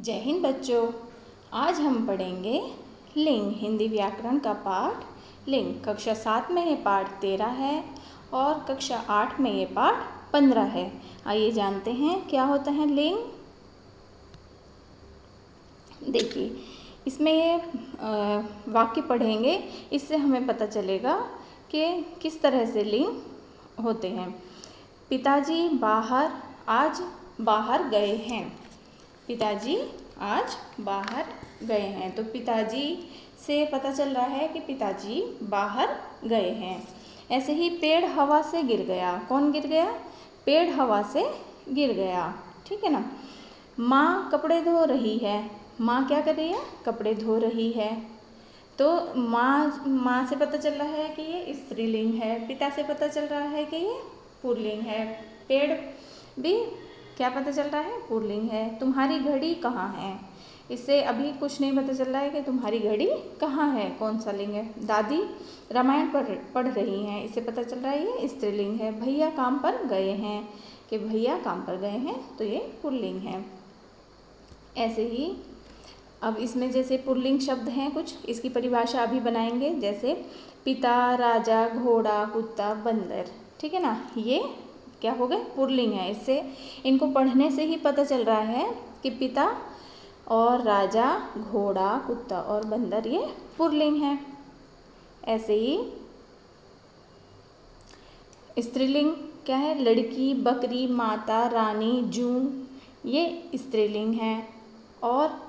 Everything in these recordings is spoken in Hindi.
जय हिंद बच्चों। आज हम पढ़ेंगे लिंग हिंदी व्याकरण का पाठ लिंग। कक्षा 7 में ये पाठ 13 है और कक्षा 8 में ये पाठ 15 है। आइए जानते हैं क्या होता है लिंग। देखिए इसमें ये वाक्य पढ़ेंगे, इससे हमें पता चलेगा कि किस तरह से लिंग होते हैं। पिताजी आज बाहर गए हैं। पिताजी आज बाहर गए हैं, तो पिताजी से पता चल रहा है कि पिताजी बाहर गए हैं। ऐसे ही पेड़ हवा से गिर गया। कौन गिर गया? पेड़ हवा से गिर गया। ठीक है ना। माँ कपड़े धो रही है। माँ क्या कर रही है? कपड़े धो रही है। तो माँ से पता चल रहा है कि ये स्त्रीलिंग है। पिता से पता चल रहा है कि ये पुल्लिंग है। पेड़ भी क्या पता चल रहा है? पुल्लिंग है। तुम्हारी घड़ी कहाँ है? इससे अभी कुछ नहीं पता चल रहा है कि तुम्हारी घड़ी कहाँ है, कौन सा लिंग है। दादी रामायण पढ़ रही हैं, इससे पता चल रहा है ये स्त्रीलिंग है। भैया काम पर गए हैं, कि भैया काम पर गए हैं, तो ये पुल्लिंग है। ऐसे ही अब इसमें जैसे पुल्लिंग शब्द हैं कुछ, इसकी परिभाषा अभी बनाएंगे। जैसे पिता, राजा, घोड़ा, कुत्ता, बंदर। ठीक है ना। ये क्या हो गए? पुल्लिंग है। इससे इनको पढ़ने से ही पता चल रहा है कि पिता और राजा, घोड़ा, कुत्ता और बंदर ये पुल्लिंग है। ऐसे ही स्त्रीलिंग क्या है? लड़की, बकरी, माता, रानी, जूं, ये स्त्रीलिंग है। और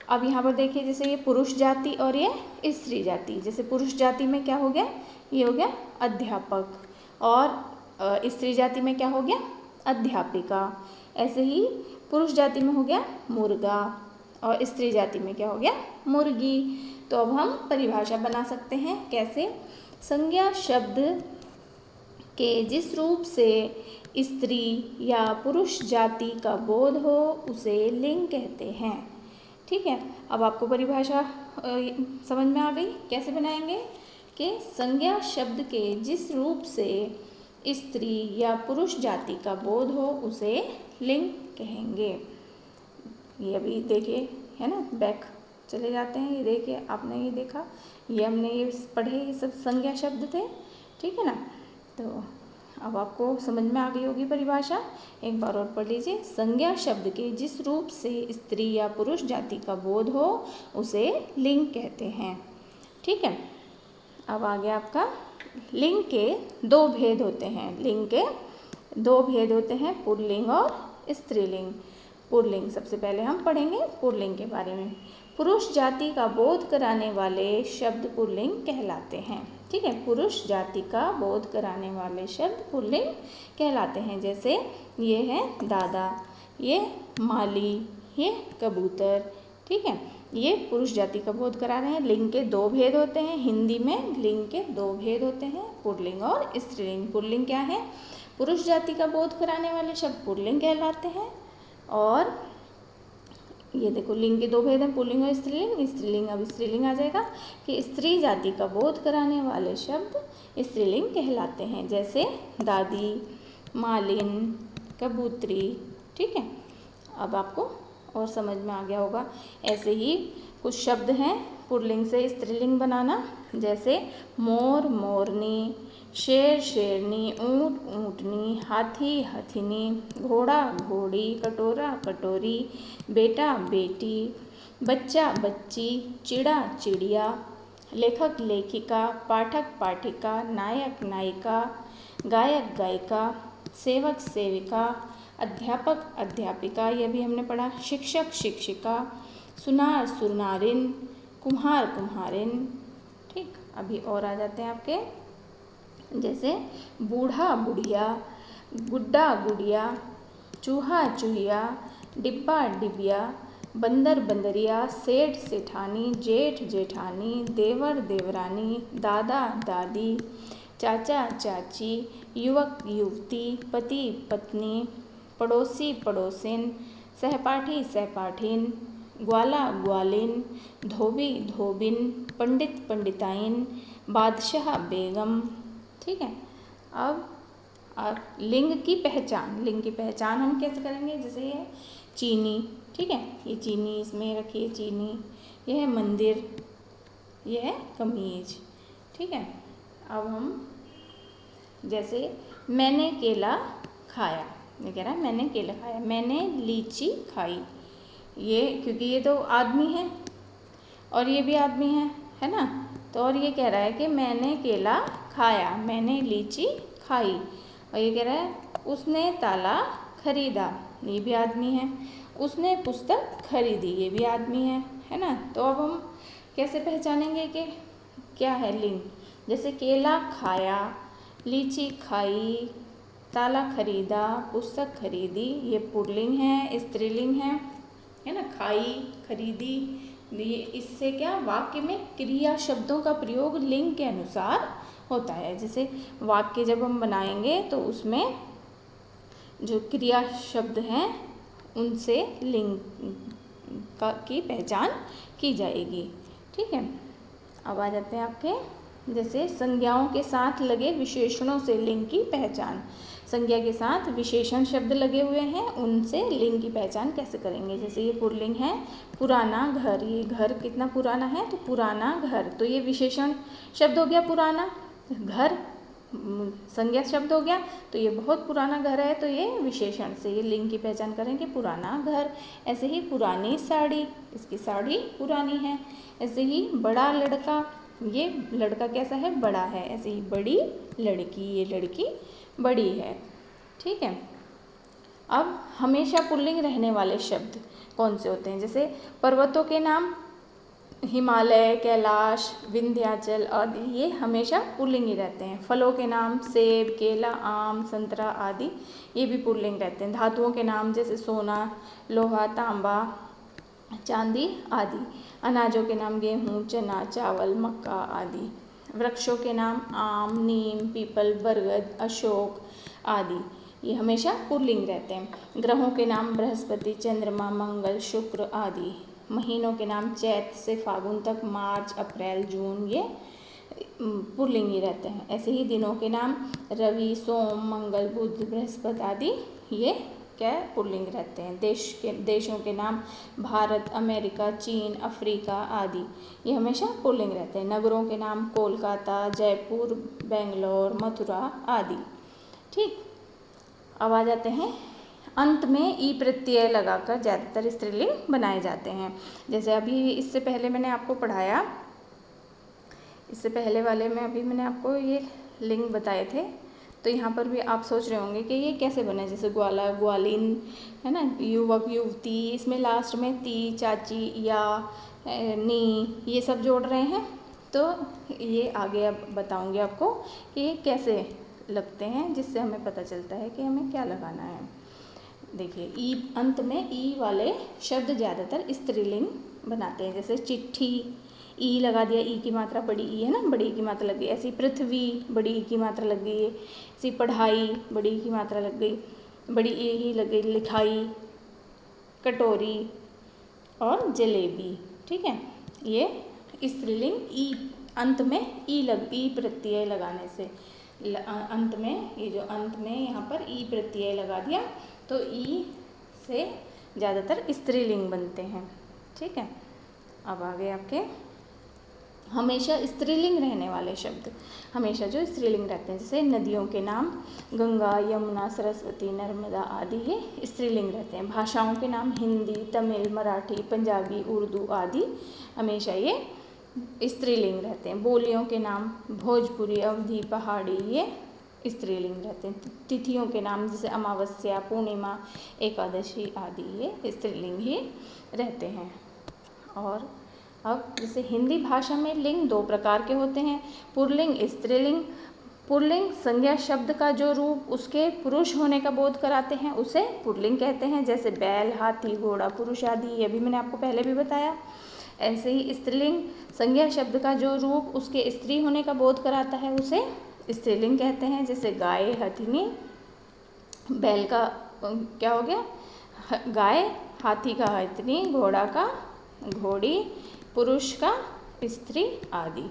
अब यहाँ पर देखिए जैसे ये पुरुष जाति और ये स्त्री जाति। जैसे पुरुष जाति में क्या हो गया? ये हो गया अध्यापक। और स्त्री जाति में क्या हो गया? अध्यापिका। ऐसे ही पुरुष जाति में हो गया मुर्गा और स्त्री जाति में क्या हो गया? मुर्गी। तो अब हम परिभाषा बना सकते हैं। कैसे? संज्ञा शब्द के जिस रूप से स्त्री या पुरुष जाति का बोध हो उसे लिंग कहते हैं। ठीक है। अब आपको परिभाषा समझ में आ गई। कैसे बनाएंगे? कि संज्ञा शब्द के जिस रूप से स्त्री या पुरुष जाति का बोध हो उसे लिंग कहेंगे। ये अभी देखिए है ना, बैक चले जाते हैं। ये देखिए आपने ये देखा, ये हमने ये पढ़े, ये सब संज्ञा शब्द थे। ठीक है ना। तो अब आपको समझ में आ गई होगी परिभाषा। एक बार और पढ़ लीजिए। संज्ञा शब्द के जिस रूप से स्त्री या पुरुष जाति का बोध हो उसे लिंग कहते हैं। ठीक है। अब आ गया आपका लिंग के दो भेद होते हैं। लिंग के दो भेद होते हैं, पुल्लिंग और स्त्रीलिंग। पुल्लिंग सबसे पहले हम पढ़ेंगे पुल्लिंग के बारे में। पुरुष जाति का बोध कराने वाले शब्द पुल्लिंग कहलाते हैं। ठीक है। पुरुष जाति का बोध कराने वाले शब्द पुल्लिंग कहलाते हैं। जैसे ये है दादा, ये माली, ये कबूतर। ठीक है। ये पुरुष जाति का बोध करा रहे हैं। लिंग के दो भेद होते हैं। हिंदी में लिंग के दो भेद होते हैं, पुल्लिंग और स्त्रीलिंग। पुल्लिंग क्या है? पुरुष जाति का बोध कराने वाले शब्द पुल्लिंग कहलाते हैं। और ये देखो लिंग के दो भेद हैं, पुल्लिंग और स्त्रीलिंग। स्त्रीलिंग, अब स्त्रीलिंग आ जाएगा कि स्त्री जाति का बोध कराने वाले शब्द स्त्रीलिंग कहलाते हैं। जैसे दादी, मालिन, कबूतरी। ठीक है। अब आपको और समझ में आ गया होगा। ऐसे ही कुछ शब्द हैं पुल्लिंग से स्त्रीलिंग बनाना। जैसे मोर, मोरनी, शेर, शेरनी, ऊँट, ऊँटनी, हाथी, हथिनी, घोड़ा, घोड़ी, कटोरा, कटोरी, बेटा, बेटी, बच्चा, बच्ची, चिड़ा, चिड़िया, लेखक, लेखिका, पाठक, पाठिका, नायक, नायिका, गायक, गायिका, सेवक, सेविका, अध्यापक, अध्यापिका, यह भी हमने पढ़ा। शिक्षक, शिक्षिका, सुनार, सुनारिन, कुम्हार, कुम्हारिन। ठीक। अभी और आ जाते हैं आपके। जैसे बूढ़ा, बुढ़िया, गुड्डा, गुड़िया, चूहा, चूहिया, डिब्बा, डिबिया, बंदर, बंदरिया, सेठ, सेठानी, जेठ, जेठानी, देवर, देवरानी, दादा, दादी, चाचा, चाची, युवक, युवती, पति, पत्नी, पड़ोसी, पड़ोसिन, सहपाठी, सहपाठिन, ग्वाला, ग्वालिन, धोबी, धोबिन, पंडित, पंडिताइन, बादशाह, बेगम। ठीक है। अब लिंग की पहचान। लिंग की पहचान हम कैसे करेंगे? जैसे ये चीनी, ठीक है, ये चीनी इसमें रखिए, चीनी। ये है मंदिर, ये है कमीज, ठीक है। अब हम जैसे मैंने केला खाया, ये कह रहा है मैंने केला खाया, मैंने लीची खाई, ये क्योंकि ये तो आदमी है और ये भी आदमी है ना। तो और ये कह रहा है कि मैंने केला खाया, मैंने लीची खाई, और ये कह रहा है उसने ताला खरीदा, ये भी आदमी है। उसने पुस्तक खरीदी, ये भी आदमी है ना। तो अब हम कैसे पहचानेंगे कि क्या है लिंग। जैसे केला खाया, लीची खाई, ताला खरीदा, पुस्तक खरीदी, ये पुल्लिंग है, स्त्रीलिंग है ना। खाई, खरीदी, ये इससे क्या वाक्य में क्रिया शब्दों का प्रयोग लिंग के अनुसार होता है। जैसे वाक्य जब हम बनाएंगे तो उसमें जो क्रिया शब्द हैं उनसे लिंग की पहचान की जाएगी, ठीक है। अब आ जाते हैं आपके जैसे संज्ञाओं के साथ लगे विशेषणों से लिंग की पहचान। संज्ञा के साथ विशेषण शब्द लगे हुए हैं, उनसे लिंग की पहचान कैसे करेंगे। जैसे ये पुल्लिंग है, पुराना घर, ये घर कितना पुराना है, तो पुराना घर, तो ये विशेषण शब्द हो गया पुराना। घर संज्ञा शब्द हो गया, तो ये बहुत पुराना घर है, तो ये विशेषण से ये लिंग की पहचान करेंगे, पुराना घर। ऐसे ही पुरानी साड़ी, इसकी साड़ी पुरानी है। ऐसे ही बड़ा लड़का, ये लड़का कैसा है, बड़ा है। ऐसे ही बड़ी लड़की, ये लड़की बड़ी है, ठीक है। अब हमेशा पुल्लिंग रहने वाले शब्द कौन से होते हैं। जैसे पर्वतों के नाम हिमालय, कैलाश, विंध्याचल आदि, ये हमेशा पुल्लिंग ही रहते हैं। फलों के नाम सेब, केला, आम, संतरा आदि, ये भी पुल्लिंग रहते हैं। धातुओं के नाम जैसे सोना, लोहा, तांबा, चांदी आदि। अनाजों के नाम गेहूँ, चना, चावल, मक्का आदि। वृक्षों के नाम आम, नीम, पीपल, बरगद, अशोक आदि, ये हमेशा पुल्लिंग रहते हैं। ग्रहों के नाम बृहस्पति, चंद्रमा, मंगल, शुक्र आदि। महीनों के नाम चैत से फागुन तक, मार्च, अप्रैल, जून, ये पुल्लिंग ही रहते हैं। ऐसे ही दिनों के नाम रवि, सोम, मंगल, बुध, बृहस्पति आदि, ये क्या पुल्लिंग रहते हैं। देशों के नाम भारत, अमेरिका, चीन, अफ्रीका आदि, ये हमेशा पुल्लिंग रहते हैं। नगरों के नाम कोलकाता, जयपुर, बेंगलोर, मथुरा आदि, ठीक। अब आ जाते हैं अंत में ई प्रत्यय लगाकर ज़्यादातर स्त्रीलिंग बनाए जाते हैं। जैसे अभी इससे पहले मैंने आपको पढ़ाया, इससे पहले वाले में अभी मैंने आपको ये लिंग बताए थे, तो यहाँ पर भी आप सोच रहे होंगे कि ये कैसे बने। जैसे ग्वाला, ग्वालिन, है ना, युवक, युवती, इसमें लास्ट में ती, चाची, या, नी, ये सब जोड़ रहे हैं। तो ये आगे अब बताऊँगी आपको कि ये कैसे लगते हैं, जिससे हमें पता चलता है कि हमें क्या लगाना है। देखिए ई, अंत में ई वाले शब्द ज़्यादातर स्त्रीलिंग बनाते हैं। जैसे चिट्ठी, ई लगा दिया, ई की मात्रा बड़ी ई है ना, बड़ी ई की मात्रा लग गई। ऐसी पृथ्वी, बड़ी ई की मात्रा लग गई है। ऐसी पढ़ाई, बड़ी ई की मात्रा लग गई, बड़ी ई ही लग गई। लिखाई, कटोरी और जलेबी, ठीक है। ये स्त्रीलिंग ई, अंत में ई प्रत्यय लगाने से, अंत में ये जो अंत में यहाँ पर ई प्रत्यय लगा दिया, तो ई से ज़्यादातर स्त्रीलिंग बनते हैं, ठीक है। अब आगे आपके हमेशा स्त्रीलिंग रहने वाले शब्द, हमेशा जो स्त्रीलिंग रहते हैं। जैसे नदियों के नाम गंगा, यमुना, सरस्वती, नर्मदा आदि, ये स्त्रीलिंग रहते हैं। भाषाओं के नाम हिंदी, तमिल, मराठी, पंजाबी, उर्दू आदि, हमेशा ये स्त्रीलिंग रहते हैं। बोलियों के नाम भोजपुरी, अवधी, पहाड़ी, ये स्त्रीलिंग रहते हैं। तिथियों के नाम जैसे अमावस्या, पूर्णिमा, एकादशी आदि, ये स्त्रीलिंग ही रहते हैं। और अब जैसे हिंदी भाषा में लिंग दो प्रकार के होते हैं, पुल्लिंग, स्त्रीलिंग। पुल्लिंग संज्ञा शब्द का जो रूप उसके पुरुष होने का बोध कराते हैं, उसे पुल्लिंग कहते हैं। जैसे बैल, हाथी, घोड़ा, पुरुष आदि, ये भी मैंने आपको पहले भी बताया। ऐसे ही स्त्रीलिंग संज्ञा शब्द का जो रूप उसके स्त्री होने का बोध कराता है, उसे स्त्रीलिंग कहते हैं। जैसे गाय, हथिनी, बैल का क्या हो गया, गाय, हाथी का हथिनी, घोड़ा का घोड़ी, पुरुष का स्त्री आदि,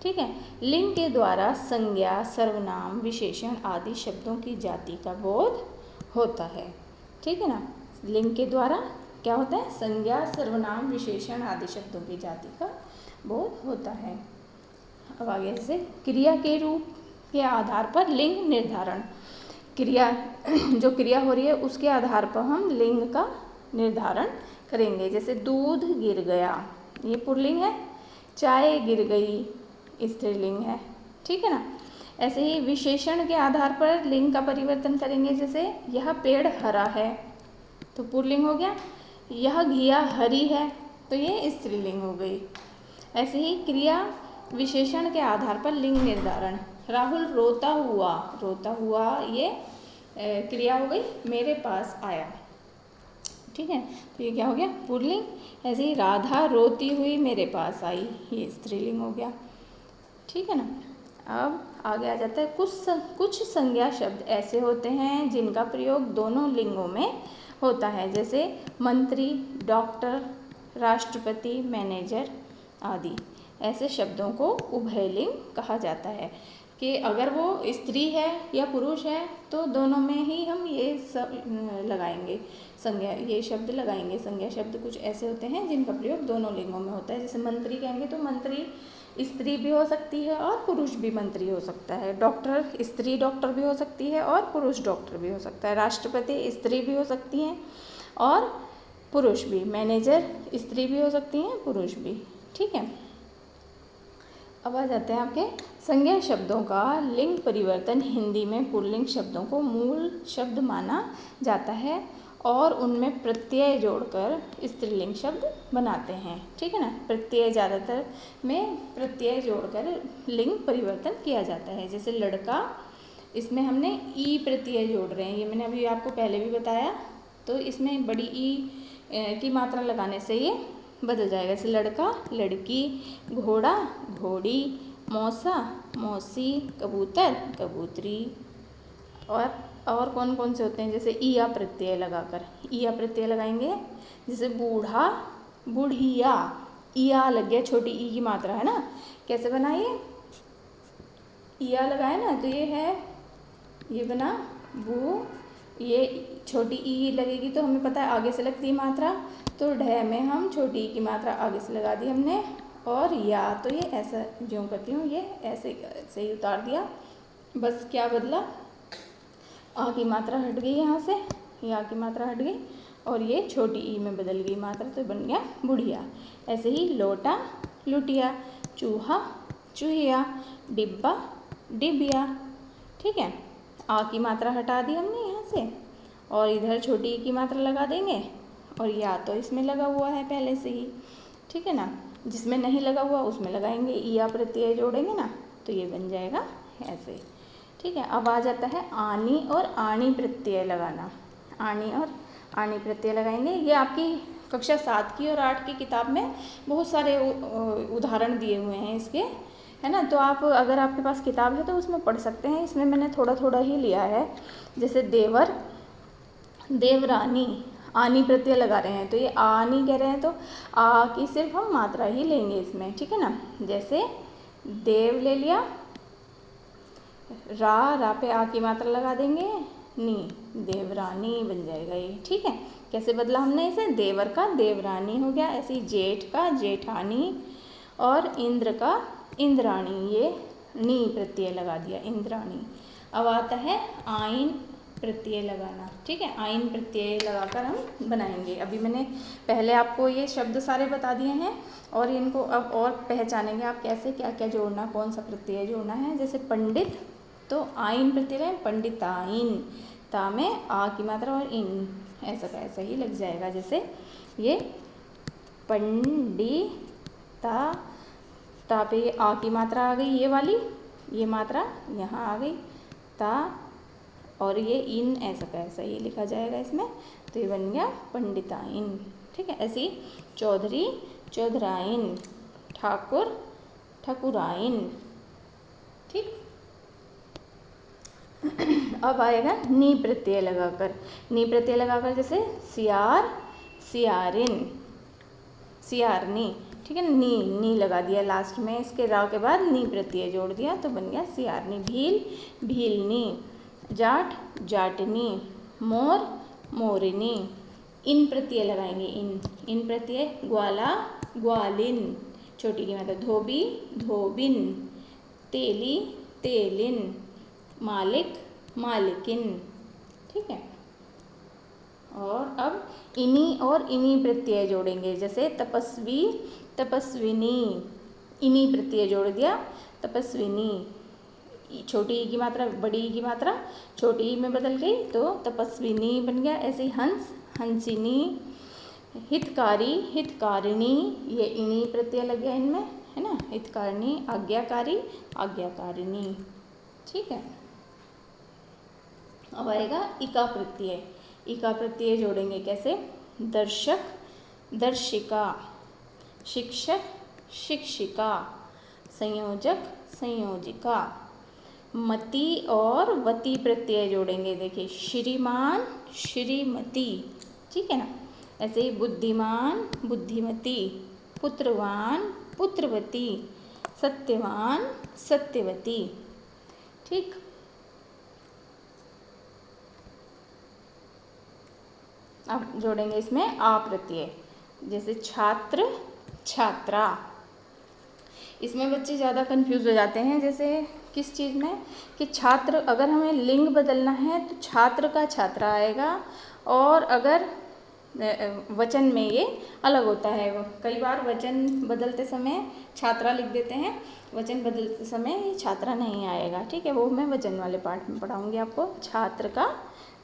ठीक है। लिंग के द्वारा संज्ञा, सर्वनाम, विशेषण आदि शब्दों की जाति का बोध होता है, ठीक है ना। लिंग के द्वारा क्या होता है, संज्ञा, सर्वनाम, विशेषण आदि शब्दों की जाति का बोध होता है। अब आगे से क्रिया के रूप के आधार पर लिंग निर्धारण। क्रिया जो क्रिया हो रही है उसके आधार पर हम लिंग का निर्धारण करेंगे। जैसे दूध गिर गया, ये पुल्लिंग है। चाय गिर गई स्त्रीलिंग है, ठीक है ना। ऐसे ही विशेषण के आधार पर लिंग का परिवर्तन करेंगे। जैसे यह पेड़ हरा है तो पुल्लिंग हो गया, यह घिया हरी है तो ये स्त्रीलिंग हो गई। ऐसे ही क्रिया विशेषण के आधार पर लिंग निर्धारण। राहुल रोता हुआ ये क्रिया हो गई, मेरे पास आया, ठीक है, तो ये क्या हो गया, पुल्लिंग। ऐसे ही राधा रोती हुई मेरे पास आई, ये स्त्रीलिंग हो गया, ठीक है ना। अब आगे आ जाता है कुछ संज्ञा शब्द ऐसे होते हैं जिनका प्रयोग दोनों लिंगों में होता है। जैसे मंत्री, डॉक्टर, राष्ट्रपति, मैनेजर आदि। ऐसे शब्दों को उभयलिंग कहा जाता है कि अगर वो स्त्री है या पुरुष है तो दोनों में ही हम ये सब लगाएंगे, संज्ञा, ये शब्द लगाएंगे। संज्ञा शब्द कुछ ऐसे होते हैं जिनका प्रयोग दोनों लिंगों में होता है। जैसे मंत्री कहेंगे तो मंत्री स्त्री भी हो सकती है और पुरुष भी मंत्री हो सकता है। डॉक्टर, स्त्री डॉक्टर भी हो सकती है और पुरुष डॉक्टर भी हो सकता है। राष्ट्रपति स्त्री भी हो सकती हैं और पुरुष भी। मैनेजर स्त्री भी हो सकती हैं, पुरुष भी, ठीक है। अब आ जाते हैं आपके संज्ञा शब्दों का लिंग परिवर्तन। हिंदी में पुल्लिंग शब्दों को मूल शब्द माना जाता है और उनमें प्रत्यय जोड़कर स्त्रीलिंग शब्द बनाते हैं, ठीक है ना। प्रत्यय ज़्यादातर में प्रत्यय जोड़कर लिंग परिवर्तन किया जाता है। जैसे लड़का, इसमें हमने ई प्रत्यय जोड़ रहे हैं, ये मैंने अभी आपको पहले भी बताया। तो इसमें बड़ी ई की मात्रा लगाने से ये बदल जाएगा। जैसे लड़का, लड़की, घोड़ा, घोड़ी, मौसा, मौसी, कबूतर, कबूतरी। और कौन कौन से होते हैं, जैसे ईया प्रत्यय लगाकर, ईया प्रत्यय लगाएंगे। जैसे बूढ़ा, बुढ़िया, ईया लग गया, छोटी ई की मात्रा है ना। कैसे बनाइए, ईया लगाए ना तो ये है, ये बना बू, ये छोटी ई लगेगी तो हमें पता है आगे से लगती है मात्रा, तो ढ में हम छोटी ई की मात्रा आगे से लगा दी हमने। और या तो ये ऐसा जो करती हूँ, ये ऐसे ही उतार दिया, बस क्या बदला, आ की मात्रा हट गई यहाँ से, या की मात्रा हट गई और ये छोटी ई में बदल गई मात्रा, तो बन गया बुढ़िया। ऐसे ही लोटा, लुटिया, चूहा, चूहिया, डिब्बा, डिबिया, ठीक है। आ की मात्रा हटा दी हमने यहाँ से और इधर छोटी ई की मात्रा लगा देंगे और या तो इसमें लगा हुआ है पहले से ही, ठीक है ना। जिसमें नहीं लगा हुआ उसमें लगाएंगे, ईया प्रत्यय जोड़ेंगे ना तो ये बन जाएगा ऐसे, ठीक है। अब आ जाता है आनी और आणी प्रत्यय लगाना। आनी और आणी प्रत्यय लगाएंगे। ये आपकी कक्षा 7 की और 8 की किताब में बहुत सारे उदाहरण दिए हुए हैं इसके, है ना। तो आप अगर आपके पास किताब है तो उसमें पढ़ सकते हैं। इसमें मैंने थोड़ा थोड़ा ही लिया है। जैसे देवर, देवरानी, आनी प्रत्यय लगा रहे हैं तो ये आनी कह रहे हैं तो आ की सिर्फ हम मात्रा ही लेंगे इसमें, ठीक है ना। जैसे देव ले लिया, रा पे आ की मात्रा लगा देंगे, नी, देवरानी बन जाएगा ये, ठीक है। कैसे बदला हमने इसे, देवर का देवरानी हो गया। ऐसे ही जेठ का जेठानी और इंद्र का इंद्राणी, ये नी प्रत्यय लगा दिया, इंद्राणी। अब आता है आइन प्रत्यय लगाना, ठीक है। आइन प्रत्यय लगाकर हम बनाएंगे। अभी मैंने पहले आपको ये शब्द सारे बता दिए हैं और इनको अब और पहचानेंगे आप कैसे क्या क्या जोड़ना, कौन सा प्रत्यय जोड़ना है। जैसे पंडित, तो आइन प्रत्यय है, पंडिताइन, ता में आ की मात्रा और इन ऐसा का ऐसा ही लग जाएगा। जैसे ये पंडिता, ता पे ये आ की मात्रा आ गई, ये वाली, ये मात्रा यहाँ आ गई, ता और ये इन ऐसा का ऐसा ये लिखा जाएगा इसमें, तो ये बन गया पंडिताइन, ठीक है। ऐसे ही चौधरी, चौधराइन, ठाकुर, ठकुराइन, ठीक। अब आएगा नी प्रत्यय लगाकर। नी प्रत्यय लगाकर जैसे सियार, सियारिन, सियारनी, ठीक है। नी लगा दिया लास्ट में, इसके रा के बाद नी प्रत्यय जोड़ दिया तो बन गया सियारनी। भील, भीलनी, जाट, जाटनी, मोर, मोरनी, इन प्रत्यय लगाएंगे, इन प्रत्यय, ग्वाला ग्वालिन, छोटी की मात्रा, धोबी धोबिन, तेली तेलिन, मालिक मालिकिन। ठीक है। और अब इनी और इनी प्रत्यय जोड़ेंगे, जैसे तपस्वी तपस्विनी, इनी प्रत्यय जोड़ दिया, तपस्विनी, छोटी ई की मात्रा बड़ी ई की मात्रा छोटी ई में बदल गई तो तपस्विनी बन गया। ऐसे ही हंस हंसिनी, हितकारी हितकारिणी, ये इनी प्रत्यय लग गया इनमें, है ना, हितकारिणी, आज्ञाकारी आज्ञाकारिणी। ठीक है। अब आएगा इका प्रत्यय, इका प्रत्यय जोड़ेंगे कैसे, दर्शक दर्शिका, शिक्षक शिक्षिका, संयोजक संयोजिका। मति और वती प्रत्यय जोड़ेंगे, देखिए श्रीमान श्रीमती। ठीक है ना। ऐसे ही बुद्धिमान बुद्धिमती, पुत्रवान पुत्रवती, सत्यवान सत्यवती। ठीक। अब जोड़ेंगे इसमें आ प्रत्यय, जैसे छात्र छात्रा। इसमें बच्चे ज़्यादा कंफ्यूज हो जाते हैं, जैसे किस चीज़ में, कि छात्र अगर हमें लिंग बदलना है तो छात्र का छात्रा आएगा, और अगर वचन में ये अलग होता है। कई बार वचन बदलते समय छात्रा लिख देते हैं, वचन बदलते समय ये छात्रा नहीं आएगा। ठीक है, वो मैं वचन वाले पार्ट में पढ़ाऊँगी आपको। छात्र का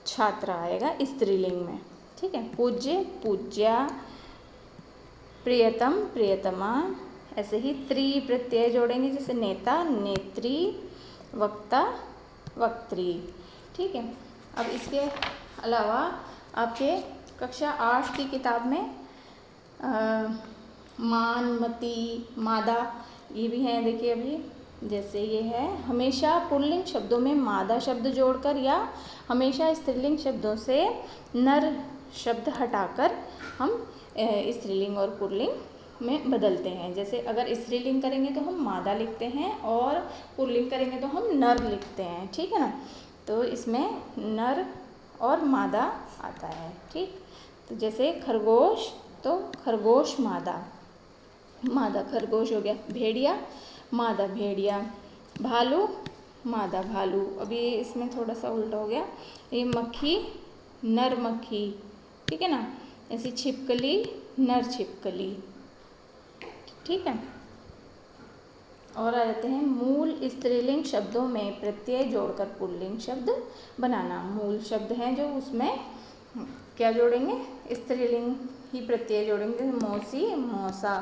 छात्रा आएगा स्त्रीलिंग में। ठीक है। पूज्य पूज्या, प्रियतम प्रियतमा। ऐसे ही त्री प्रत्यय जोड़ेंगे, जैसे नेता नेत्री, वक्ता वक्त्री। ठीक है। अब इसके अलावा आपके कक्षा 8 की किताब में मान मति मादा ये भी हैं। देखिए अभी जैसे ये है, हमेशा पुल्लिंग शब्दों में मादा शब्द जोड़कर या हमेशा स्त्रीलिंग शब्दों से नर शब्द हटाकर हम स्त्रीलिंग और पुल्लिंग में बदलते हैं। जैसे अगर स्त्रीलिंग करेंगे तो हम मादा लिखते हैं और पुल्लिंग करेंगे तो हम नर लिखते हैं। ठीक है ना। तो इसमें नर और मादा आता है। ठीक। तो जैसे खरगोश तो खरगोश मादा, मादा खरगोश हो गया। भेड़िया मादा भेड़िया, भालू मादा भालू। अभी इसमें थोड़ा सा उल्टा हो गया, ये मक्खी नर मक्खी। ठीक है ना। ऐसी छिपकली नर छिपकली। ठीक है। और आ जाते हैं मूल स्त्रीलिंग शब्दों में प्रत्यय जोड़कर पुल्लिंग शब्द बनाना। मूल शब्द हैं जो, उसमें क्या जोड़ेंगे, स्त्रीलिंग ही प्रत्यय जोड़ेंगे। जैसे मौसी मौसा,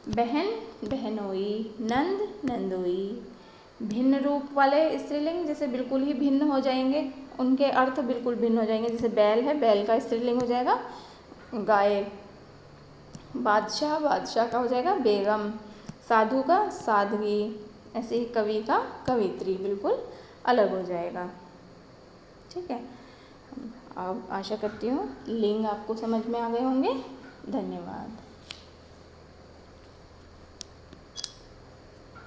बहन बहनोई, नंद नंदोई। भिन्न रूप वाले स्त्रीलिंग जैसे बिल्कुल ही भिन्न हो जाएंगे, उनके अर्थ बिल्कुल भिन्न हो जाएंगे। जैसे बैल है, बैल का स्त्रीलिंग हो जाएगा गाय। बादशाह बादशाह का हो जाएगा बेगम। साधु का साध्वी। ऐसे ही कवि का कवित्री, बिल्कुल अलग हो जाएगा। ठीक है। अब आशा करती हूँ लिंग आपको समझ में आ गए होंगे। धन्यवाद।